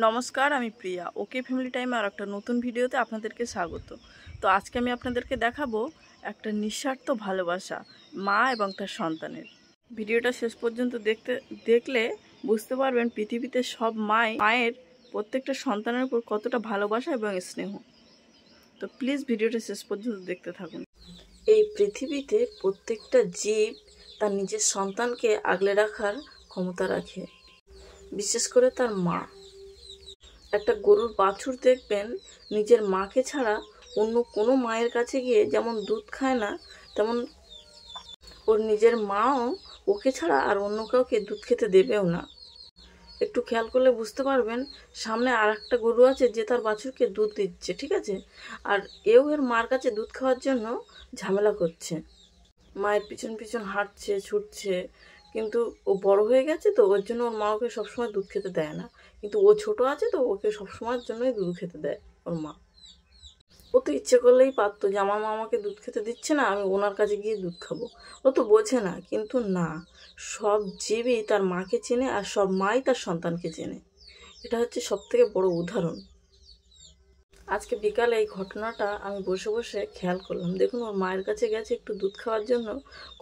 নমস্কার, আমি প্রিয়া। ওকে ফ্যামিলি টাইমে আর একটা নতুন ভিডিওতে আপনাদেরকে স্বাগত। তো আজকে আমি আপনাদেরকে দেখাবো একটা নিঃস্বার্থ ভালোবাসা মা এবং তার সন্তানের। ভিডিওটা শেষ পর্যন্ত দেখলে বুঝতে পারবেন পৃথিবীতে সব মায়ের প্রত্যেকটা সন্তানের উপর কতটা ভালোবাসা এবং স্নেহ। তো প্লিজ ভিডিওটা শেষ পর্যন্ত দেখতে থাকুন। এই পৃথিবীতে প্রত্যেকটা জীব তার নিজের সন্তানকে আগলে রাখার ক্ষমতা রাখে, বিশেষ করে তার মা। একটা গরুর বাছুর দেখবেন নিজের মাকে ছাড়া অন্য কোনো মায়ের কাছে গিয়ে যেমন দুধ খায় না, তেমন ওর নিজের মাও ওকে ছাড়া আর অন্য কাউকে দুধ খেতে দেবেও না। একটু খেয়াল করলে বুঝতে পারবেন সামনে আর একটা গরু আছে যে তার বাছুরকে দুধ দিচ্ছে, ঠিক আছে, আর এও এর মার কাছে দুধ খাওয়ার জন্য ঝামেলা করছে, মায়ের পিছন পিছন হাঁটছে, ছুটছে। কিন্তু ও বড় হয়ে গেছে, তো ওর জন্য ওর মা ওকে সবসময় দুধ খেতে দেয় না, কিন্তু ও ছোট আছে তো ওকে সবসময়ের জন্যই দুধ খেতে দেয় ওর মা। ও তো ইচ্ছে করলেই পারতো যে আমার মা আমাকে দুধ খেতে দিচ্ছে না, আমি ওনার কাছে গিয়ে দুধ খাবো। ও তো বোঝে না, কিন্তু না, সব জীবই তার মাকে চেনে আর সব মাই তার সন্তানকে চেনে। এটা হচ্ছে সব থেকে বড় উদাহরণ। আজকে বিকালে এই ঘটনাটা আমি বসে বসে খেয়াল করলাম। দেখুন, ওর মায়ের কাছে গেছে একটু দুধ খাওয়ার জন্য,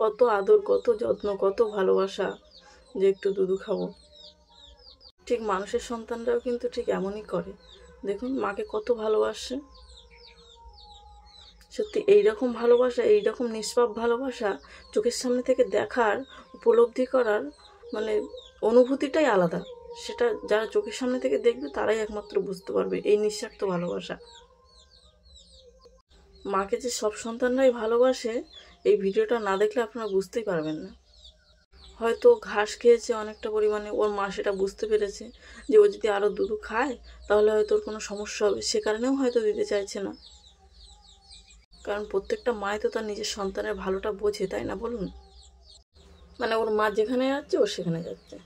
কত আদর, কত যত্ন, কত ভালোবাসা যে একটু দুধ খাবো। ঠিক মানুষের সন্তানরাও কিন্তু ঠিক এমনই করে। দেখুন মাকে কত ভালোবাসে। সত্যি এইরকম ভালোবাসা, এইরকম নিষ্পাপ ভালোবাসা চোখের সামনে থেকে দেখার, উপলব্ধি করার অনুভূতিটাই আলাদা। সেটা যারা চোখের সামনে থেকে দেখবে তারাই একমাত্র বুঝতে পারবে এই নিঃস্বার্থ ভালোবাসা। মাকে যে সব সন্তানরাই ভালোবাসে, এই ভিডিওটা না দেখলে আপনারা বুঝতেই পারবেন না। হয়তো ঘাস খেয়েছে অনেকটা পরিমাণে, ওর মা সেটা বুঝতে পেরেছে যে ও যদি আরও দুধ খায় তাহলে হয়তো ওর কোনো সমস্যা হবে, সে কারণেও হয়তো দিতে চাইছে না। কারণ প্রত্যেকটা মাই তো তার নিজের সন্তানের ভালোটা বোঝে, তাই না বলুন? ওর মা যেখানে যাচ্ছে ও সেখানে যাচ্ছে,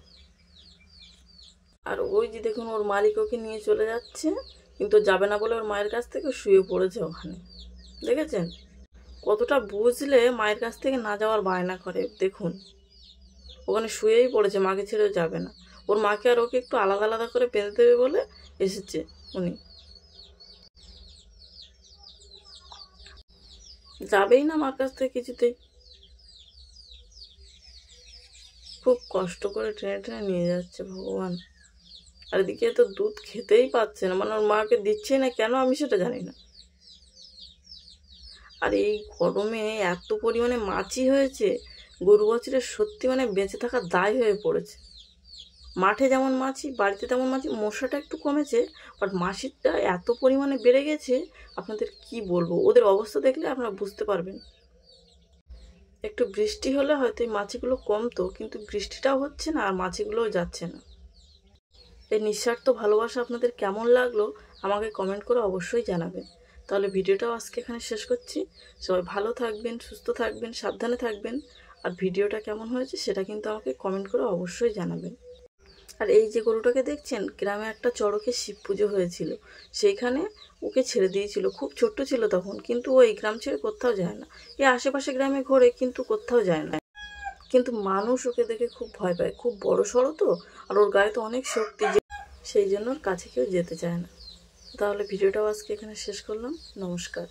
আর ওই যে দেখুন ওর মালিক ওকে নিয়ে চলে যাচ্ছে, কিন্তু যাবে না বলে ওর মায়ের কাছ থেকে শুয়ে পড়েছে ওখানে। দেখেছেন কতটা বুঝলে মায়ের কাছ থেকে না যাওয়ার বায়না করে। দেখুন ওখানে শুয়েই পড়েছে, মাকে ছেড়েও যাবে না। ওর মাকে আর ওকে একটু আলাদা আলাদা করে বেঁধে দেবে বলে এসেছে উনি, যাবেই না মার কাছ থেকে কিছুতেই। খুব কষ্ট করে টেনে টেনে নিয়ে যাচ্ছে ভগবান। আর এদিকে তো দুধ খেতেই পাচ্ছে না, ওর মাকে দিচ্ছেই না কেন আমি সেটা জানি না। আর এই গরমে এত পরিমাণে মাছি হয়েছে, গরু বাছুরের সত্যি বেঁচে থাকার দায় হয়ে পড়েছে। মাঠে যেমন মাছি, বাড়িতে তেমন মাছি। মশাটা একটু কমেছে, বাট মাছিটা এত পরিমাণে বেড়ে গেছে আপনাদের কি বলবো। ওদের অবস্থা দেখলে আপনারা বুঝতে পারবেন। একটু বৃষ্টি হলে হয়তো এই মাছিগুলো কমতো, কিন্তু বৃষ্টিটাও হচ্ছে না আর মাছিগুলোও যাচ্ছে না। এই নিঃস্বার্থ ভালোবাসা আপনাদের কেমন লাগলো আমাকে কমেন্ট করে অবশ্যই জানাবেন। তাহলে ভিডিওটাও আজকে এখানে শেষ করছি। সবাই ভালো থাকবেন, সুস্থ থাকবেন, সাবধানে থাকবেন। আর ভিডিওটা কেমন হয়েছে সেটা কিন্তু আমাকে কমেন্ট করে অবশ্যই জানাবেন। আর এই যে গরুটাকে দেখছেন, গ্রামে একটা চড়কে শিব পুজো হয়েছিল, সেইখানে ওকে ছেড়ে দিয়েছিল। খুব ছোট্ট ছিল তখন, কিন্তু ও এই গ্রাম ছেড়ে কোথাও যায় না। এই আশেপাশে গ্রামে ঘোরে, কিন্তু কোথাও যায় না। কিন্তু মানুষ ওকে দেখে খুব ভয় পায়, খুব বড় সড়ো তো, আর ওর গায়ে তো অনেক শক্তি, সেই জন্য ওর কাছে কেউ যেতে চায় না। তাহলে ভিডিওটাও আজকে এখানে শেষ করলাম। নমস্কার।